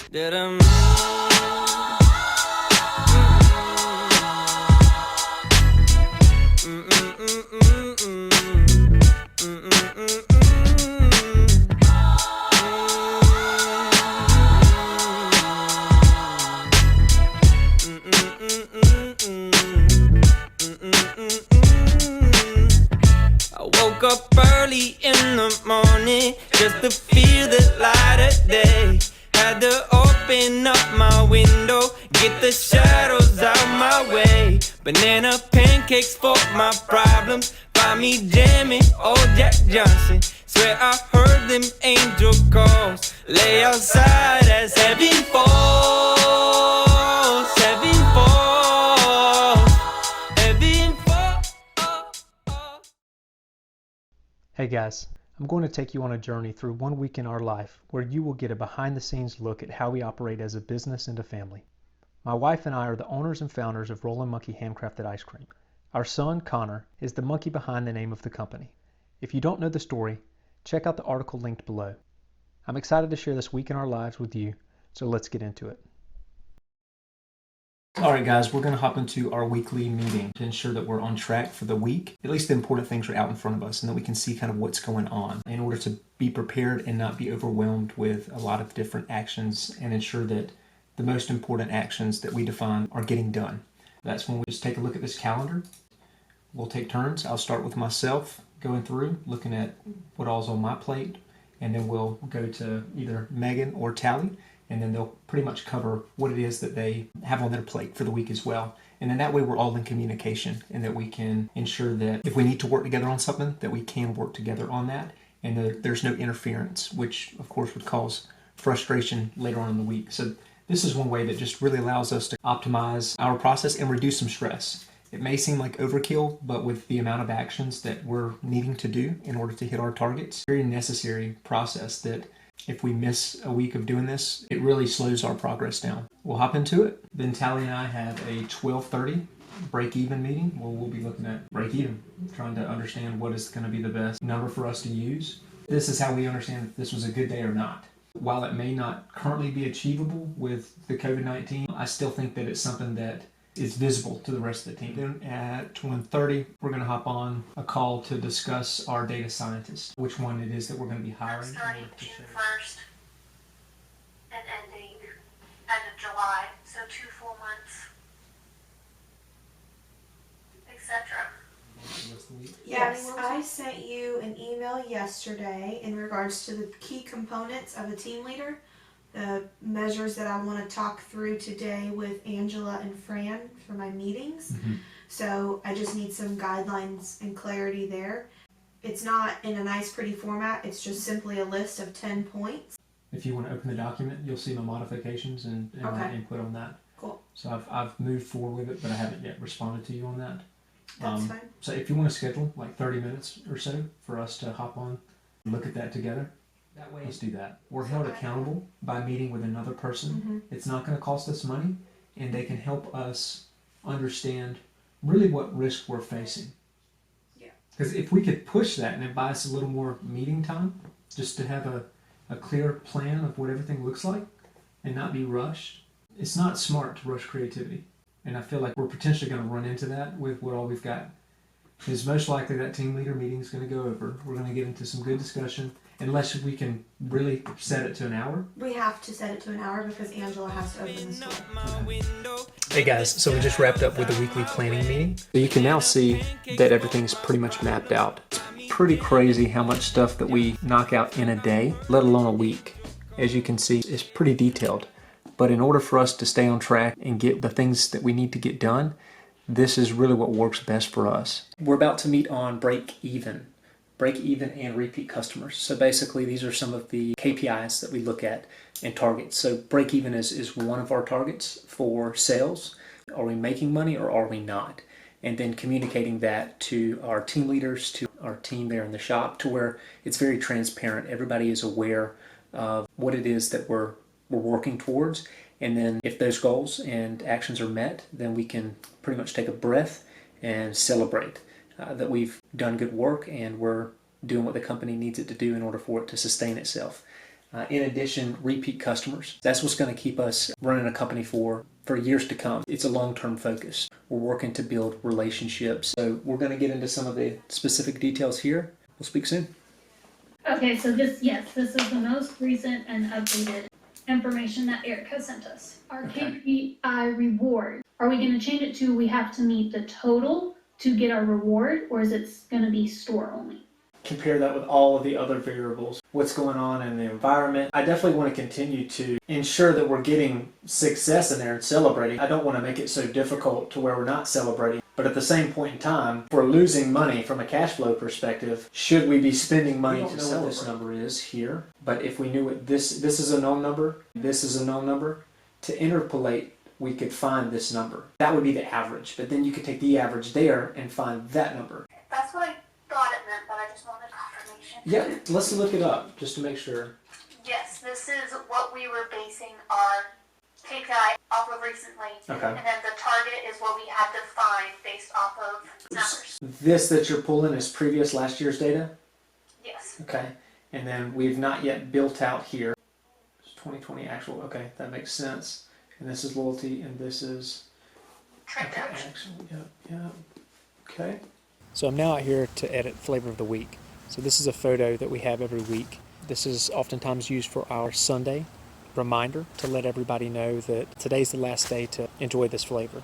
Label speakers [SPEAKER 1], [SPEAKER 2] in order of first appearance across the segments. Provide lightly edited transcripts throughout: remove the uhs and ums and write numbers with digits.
[SPEAKER 1] Woke up early in the morning just to feel the light of day. Had to open up my window, get the shadows out my way. Banana pancakes for my problems, find me jamming old Jack Johnson. Swear I heard them angel calls, lay outside as heaven falls, heaven falls, heaven falls.
[SPEAKER 2] Hey guys, I'm going to take you on a journey through 1 week in our life where you will get a behind-the-scenes look at how we operate as a business and a family. My wife and I are the owners and founders of Rollin' Monkey Handcrafted Ice Cream. Our son, Connor, is the monkey behind the name of the company. If you don't know the story, check out the article linked below. I'm excited to share this week in our lives with you, so let's get into it. Alright guys, we're going to hop into our weekly meeting to ensure that we're on track for the week. At least the important things are out in front of us and that we can see kind of what's going on in order to be prepared and not be overwhelmed with a lot of different actions and ensure that the most important actions that we define are getting done. That's when we just take a look at this calendar. We'll take turns. I'll start with myself going through, looking at what all's on my plate, and then we'll go to either Megan or Tally, and then they'll pretty much cover what it is that they have on their plate for the week as well. And then that way we're all in communication and that we can ensure that if we need to work together on something, that we can work together on that and that there's no interference, which of course would cause frustration later on in the week. So this is one way that just really allows us to optimize our process and reduce some stress. It may seem like overkill, but with the amount of actions that we're needing to do in order to hit our targets, very necessary process that if we miss a week of doing this, it really slows our progress down. We'll hop into it. Then Tally and I have a 12:30 break-even meeting where we'll be looking at break-even, trying to understand what is going to be the best number for us to use. This is how we understand if this was a good day or not. While it may not currently be achievable with the COVID-19, I still think that it's something that is visible to the rest of the team. Then at 1:30, we're going to hop on a call to discuss our data scientist, which one it is that we're going to be hiring.
[SPEAKER 3] Starting June 1st and ending end of July, so 2 full months, etc.
[SPEAKER 4] Yes, I sent you an email yesterday in regards to the key components of a team leader, the measures that I want to talk through today with Angela and Fran for my meetings. So I just need some guidelines and clarity there. It's not in a nice pretty format, it's just simply a list of 10 points.
[SPEAKER 2] If you want to open the document, you'll see my modifications and my input on that.
[SPEAKER 4] Cool.
[SPEAKER 2] So I've moved forward with it, but I haven't yet responded to you on that.
[SPEAKER 4] That's fine.
[SPEAKER 2] So if you want to schedule like 30 minutes or so for us to hop on and look at that together, that way, let's do that. We're held accountable by meeting with another person. It's not going to cost us money, and they can help us understand really what risk we're facing.
[SPEAKER 4] Yeah.
[SPEAKER 2] Because if we could push that and it buy us a little more meeting time, just to have a clear plan of what everything looks like and not be rushed, it's not smart to rush creativity. And I feel like we're potentially going to run into that with what all we've got. Because most likely that team leader meeting is going to go over. We're going to get into some good discussion. Unless we can really set it to an hour.
[SPEAKER 4] We have to set it to an hour because Angela has to open the store.
[SPEAKER 2] Hey guys, so we just wrapped up with the weekly planning meeting. So you can now see that everything's pretty much mapped out. It's pretty crazy how much stuff that we knock out in a day, let alone a week. As you can see, it's pretty detailed. But in order for us to stay on track and get the things that we need to get done, this is really what works best for us. We're about to meet on break even and repeat customers. So basically these are some of the KPIs that we look at and targets. So break even is one of our targets for sales. Are we making money or are we not? And then communicating that to our team leaders, to our team there in the shop, to where it's very transparent. Everybody is aware of what it is that we're working towards. And then if those goals and actions are met, then we can pretty much take a breath and celebrate that we've done good work and we're doing what the company needs it to do in order for it to sustain itself. In addition, repeat customers. That's what's going to keep us running a company for years to come. It's a long-term focus. We're working to build relationships. So we're going to get into some of the specific details here. We'll speak soon.
[SPEAKER 5] Okay, so this is the most recent and updated information that Eric has sent us. Our KPI reward, are we going to change it to we have to meet the total to get our reward, or is it going to be store only?
[SPEAKER 2] Compare that with all of the other variables. What's going on in the environment. I definitely want to continue to ensure that we're getting success in there and celebrating. I don't want to make it so difficult to where we're not celebrating. But at the same point in time, if we're losing money from a cash flow perspective, should we be spending money to sell this number is here? But if we knew what this is a known number, this is a known number, to interpolate, we could find this number. That would be the average. But then you could take the average there and find that number.
[SPEAKER 3] That's what I thought it meant, but I just wanted confirmation.
[SPEAKER 2] Yeah, let's look it up just to make sure.
[SPEAKER 3] Yes, this is what we were basing our KPI off of recently.
[SPEAKER 2] Okay.
[SPEAKER 3] And then the target is what we had to find based off of numbers.
[SPEAKER 2] This that you're pulling is previous last year's data?
[SPEAKER 3] Yes.
[SPEAKER 2] Okay. And then we've not yet built out here. It's 2020 actual. Okay, that makes sense. And this is loyalty, and this is
[SPEAKER 3] Transaction.
[SPEAKER 2] Yeah. Okay. So I'm now out here to edit Flavor of the Week. So this is a photo that we have every week. This is oftentimes used for our Sunday reminder to let everybody know that today's the last day to enjoy this flavor.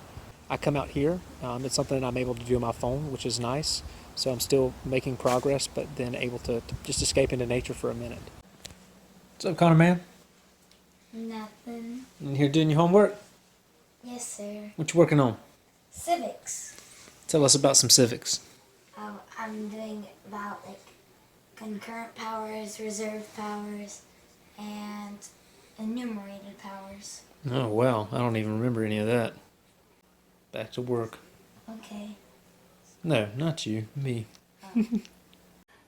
[SPEAKER 2] I come out here. It's something that I'm able to do on my phone, which is nice. So I'm still making progress, but then able to just escape into nature for a minute. What's up, Connor, man?
[SPEAKER 6] Nothing.
[SPEAKER 2] You here doing your homework?
[SPEAKER 6] Yes, sir.
[SPEAKER 2] What you working on?
[SPEAKER 6] Civics.
[SPEAKER 2] Tell us about some civics.
[SPEAKER 6] I'm doing about like concurrent powers, reserved powers, and enumerated powers.
[SPEAKER 2] Oh, well, I don't even remember any of that. Back to work.
[SPEAKER 6] Okay.
[SPEAKER 2] No, not you, me.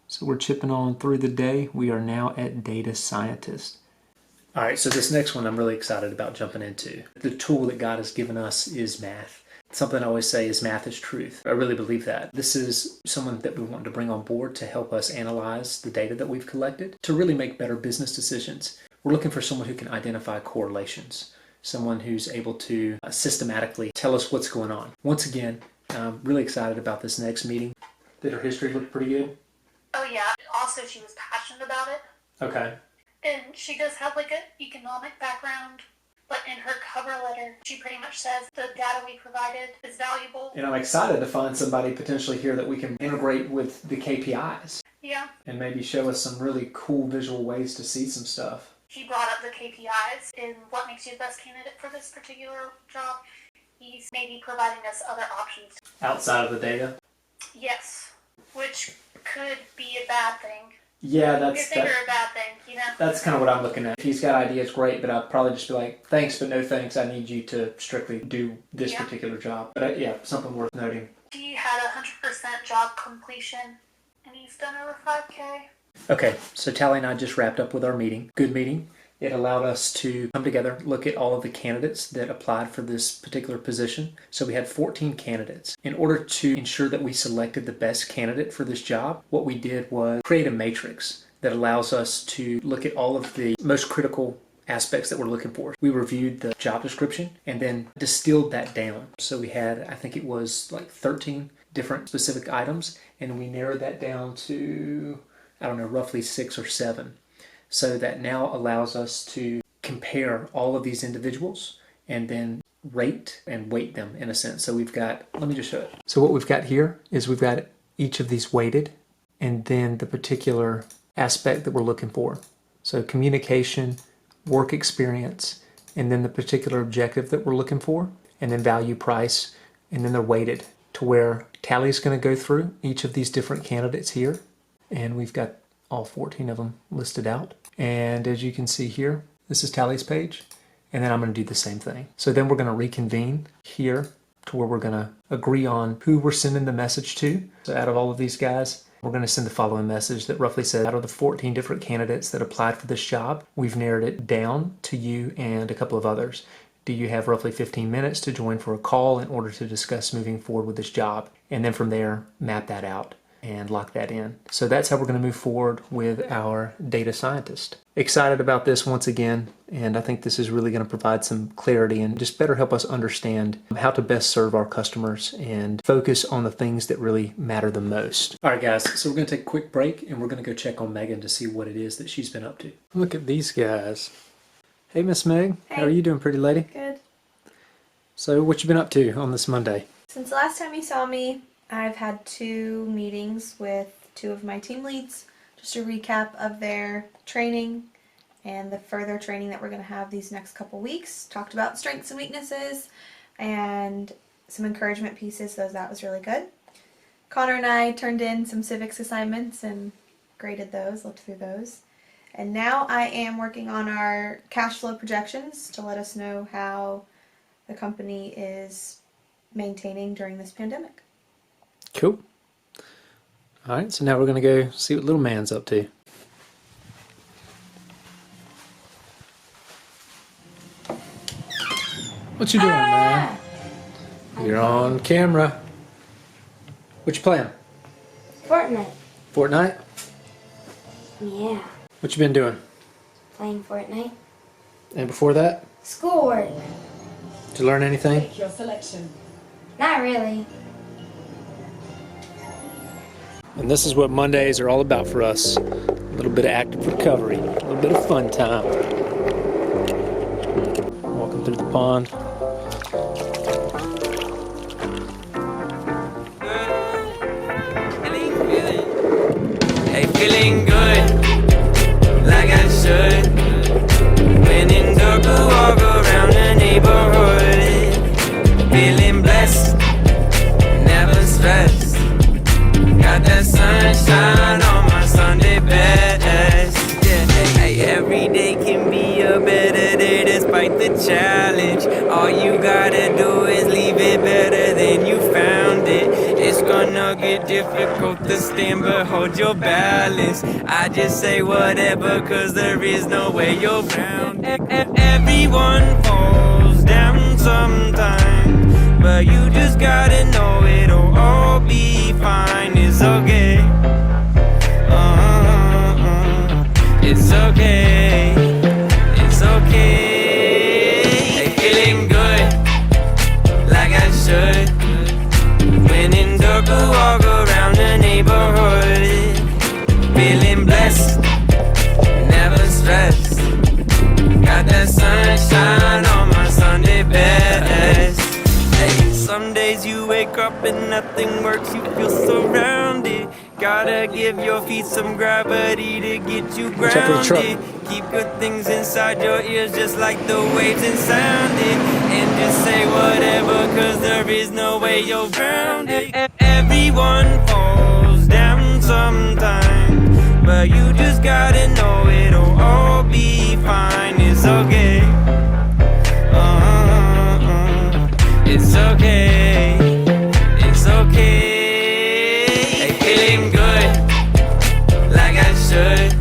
[SPEAKER 2] So we're chipping on through the day. We are now at data scientist. All right, so this next one I'm really excited about jumping into. The tool that God has given us is math. Something I always say is math is truth. I really believe that. This is someone that we want to bring on board to help us analyze the data that we've collected to really make better business decisions. We're looking for someone who can identify correlations, someone who's able to systematically tell us what's going on. Once again, I'm really excited about this next meeting. Did her history look pretty good?
[SPEAKER 3] Oh yeah. Also, she was passionate about it.
[SPEAKER 2] Okay.
[SPEAKER 3] And she does have like an economic background. But in her cover letter, she pretty much says the data we provided is valuable.
[SPEAKER 2] And I'm excited to find somebody potentially here that we can integrate with the KPIs.
[SPEAKER 3] Yeah.
[SPEAKER 2] And maybe show us some really cool visual ways to see some stuff.
[SPEAKER 3] He brought up the KPIs and what makes you the best candidate for this particular job. He's maybe providing us other options.
[SPEAKER 2] Outside of the data?
[SPEAKER 3] Yes. Which could be a bad thing.
[SPEAKER 2] Yeah,
[SPEAKER 3] Good thing or a bad thing, you know?
[SPEAKER 2] that's kind of what I'm looking at. If he's got ideas, great, but I'll probably just be like, thanks, but no thanks. I need you to strictly do this particular job. But yeah, something worth noting.
[SPEAKER 3] He had 100% job completion, and he's done over 5K.
[SPEAKER 2] Okay, so Tally and I just wrapped up with our meeting. Good meeting. It allowed us to come together, look at all of the candidates that applied for this particular position. So we had 14 candidates. In order to ensure that we selected the best candidate for this job, what we did was create a matrix that allows us to look at all of the most critical aspects that we're looking for. We reviewed the job description and then distilled that down. So we had, I think it was like 13 different specific items, and we narrowed that down to, I don't know, roughly 6 or 7. So that now allows us to compare all of these individuals and then rate and weight them in a sense. So we've got, let me just show it. So what we've got here is we've got each of these weighted and then the particular aspect that we're looking for. So communication, work experience, and then the particular objective that we're looking for, and then value, price, and then they're weighted to where Tally's going to go through each of these different candidates here. And we've got all 14 of them listed out. And as you can see here, this is Tally's page. And then I'm going to do the same thing. So then we're going to reconvene here to where we're going to agree on who we're sending the message to. So out of all of these guys, we're going to send the following message that roughly says, out of the 14 different candidates that applied for this job, we've narrowed it down to you and a couple of others. Do you have roughly 15 minutes to join for a call in order to discuss moving forward with this job? And then from there, map that out. and lock that in. So that's how we're going to move forward with our data scientist. Excited about this once again, and I think this is really going to provide some clarity and just better help us understand how to best serve our customers and focus on the things that really matter the most. All right, guys, so we're going to take a quick break and we're going to go check on Megan to see what it is that she's been up to. Look at these guys. Hey, Miss Meg.
[SPEAKER 4] Hey.
[SPEAKER 2] How are you doing, pretty lady?
[SPEAKER 4] Good.
[SPEAKER 2] So what you been up to on this Monday?
[SPEAKER 4] Since the last time you saw me, I've had 2 meetings with 2 of my team leads. Just a recap of their training and the further training that we're going to have these next couple weeks. Talked about strengths and weaknesses and some encouragement pieces, so that was really good. Connor and I turned in some civics assignments and graded those, looked through those. And now I am working on our cash flow projections to let us know how the company is maintaining during this pandemic.
[SPEAKER 2] Cool. All right, so now we're going to go see what little man's up to. What you doing, man? You're on camera. What you playing?
[SPEAKER 6] Fortnite.
[SPEAKER 2] Fortnite?
[SPEAKER 6] Yeah.
[SPEAKER 2] What you been doing?
[SPEAKER 6] Playing Fortnite.
[SPEAKER 2] And before that?
[SPEAKER 6] Schoolwork.
[SPEAKER 2] Did you learn anything?
[SPEAKER 7] Your selection.
[SPEAKER 6] Not really.
[SPEAKER 2] And this is what Mondays are all about for us. A little bit of active recovery, a little bit of fun time. Walking through the pond.
[SPEAKER 1] Hey, feeling good, like I should. When in dark, walk around the neighborhood. Feeling blessed, never stressed. Got that sunshine on my Sunday best. Yeah, hey, every day can be a better day despite the challenge. All you gotta do is leave it better than you found it. It's gonna get difficult to stand, but hold your balance. I just say whatever, cause there is no way you're around it. Everyone falls down sometimes, but you just gotta know it'll all be fine. It's okay. It's okay. It's okay. Hey, feeling good, like I should. When in dark, walk around the neighborhood. Feeling blessed, never stressed. Got that sunshine on my Sunday best. Hey, some days you wake up and nothing works, you feel surrounded. Gotta give your feet some gravity to get you grounded. Keep good things inside your ears just like the waves and sound it. And just say whatever, cause there is no way you're grounded. Everyone falls down sometime, but you just gotta know it'll all be fine. It's okay. It's okay. It's okay. Hey, feeling good, like I should.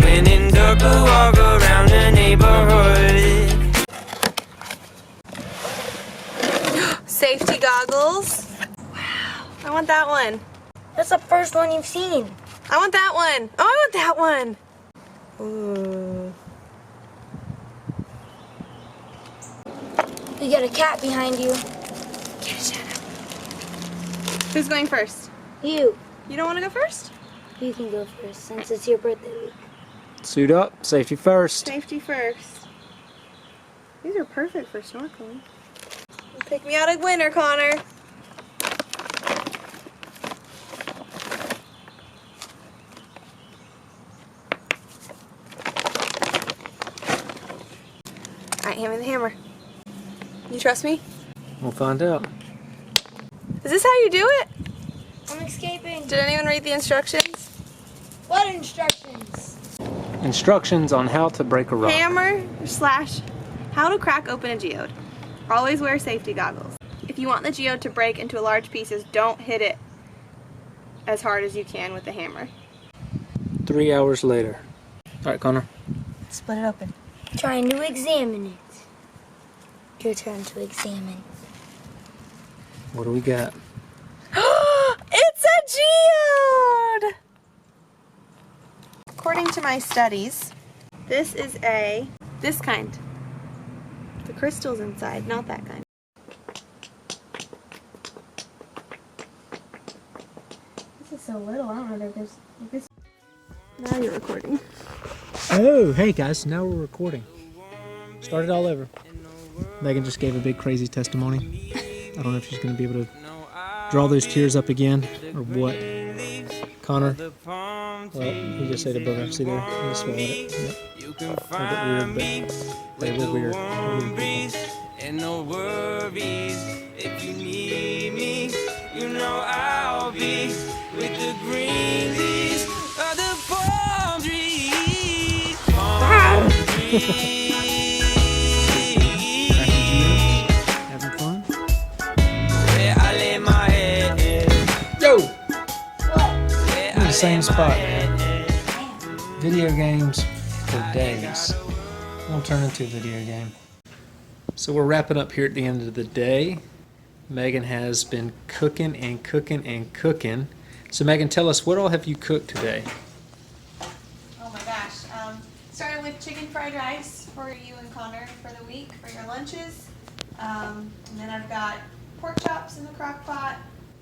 [SPEAKER 1] When in dark, walk around the neighborhood.
[SPEAKER 4] Safety goggles. Wow. I want that one.
[SPEAKER 6] That's the first one you've seen.
[SPEAKER 4] I want that one. Oh, I want that one. Ooh.
[SPEAKER 6] You got a cat behind you.
[SPEAKER 4] Who's going first?
[SPEAKER 6] You.
[SPEAKER 4] You don't want to go first?
[SPEAKER 6] You can go first since it's your birthday week.
[SPEAKER 2] Suit up, safety first.
[SPEAKER 4] Safety first. These are perfect for snorkeling. Pick me out a winner, Connor. Alright, hand me the hammer. You trust me?
[SPEAKER 2] We'll find out.
[SPEAKER 4] Is this how you do it?
[SPEAKER 6] I'm escaping.
[SPEAKER 4] Did anyone read the instructions?
[SPEAKER 6] What instructions?
[SPEAKER 2] Instructions on how to break a rock.
[SPEAKER 4] Hammer slash how to crack open a geode. Always wear safety goggles. If you want the geode to break into large pieces, don't hit it as hard as you can with the hammer.
[SPEAKER 2] 3 hours later. All right, Connor.
[SPEAKER 4] Split it open.
[SPEAKER 6] Trying to examine it. Your turn to examine.
[SPEAKER 2] What do we got?
[SPEAKER 4] It's a according to my studies, this is this kind. The crystal's inside, not that kind. This is so little, I don't know if there's... Now you're recording.
[SPEAKER 2] Oh, hey guys, now we're recording. Start it all over. Megan just gave a big crazy testimony. I don't know if she's going to be able to draw those tears up again or what. Connor, well, he just ate a booger. See there? He just swallowed it. Yep. A little bit weird, but they were weird.
[SPEAKER 1] And no worries, if you need me, you know I'll be with the green leaves of the palm trees. Palm trees.
[SPEAKER 2] Having fun?
[SPEAKER 1] Where I lay my head.
[SPEAKER 2] Yo! We're in the same spot, man. Video games for days. Won't turn into a video game. So we're wrapping up here at the end of the day. Megan has been cooking and cooking and cooking. So Megan, tell us, what all have you cooked today?
[SPEAKER 4] Oh my gosh. Started with chicken fried rice for you and Connor for the week for your lunches. And then I've got pork chops in the crock pot,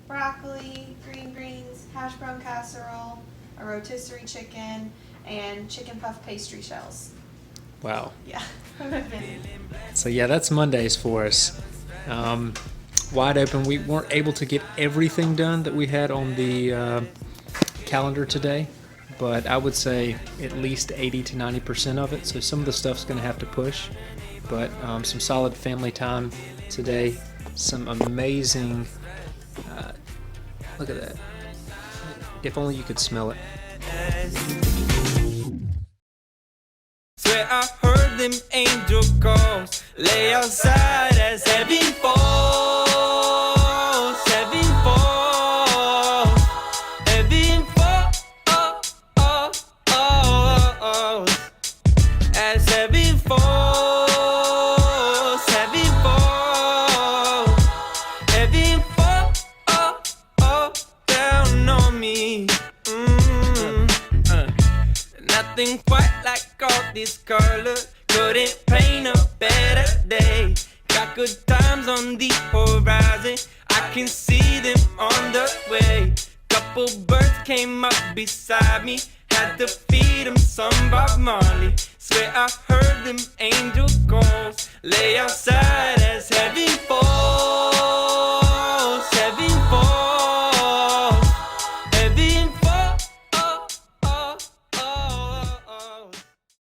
[SPEAKER 4] broccoli, green greens, hash brown casserole, a rotisserie chicken, and chicken puff pastry shells.
[SPEAKER 2] Wow.
[SPEAKER 4] Yeah.
[SPEAKER 2] So yeah, that's Mondays for us. Wide open. We weren't able to get everything done that we had on the calendar today, but I would say at least 80 to 90% of it. So some of the stuff's going to have to push, but some solid family time today. Some amazing, look at that. If only you could smell it.
[SPEAKER 1] Swear I heard them angel calls. Lay outside as heaven falls. Heaven falls. Heaven falls. As heaven falls. Heaven falls. Heaven falls down on me. Nothing quite like all this color. Couldn't paint a better day. Got good times on the horizon. I can see them on the way. Couple birds came up beside me. Had to feed them some Bob Marley. Swear I heard them angel calls. Lay outside as heaven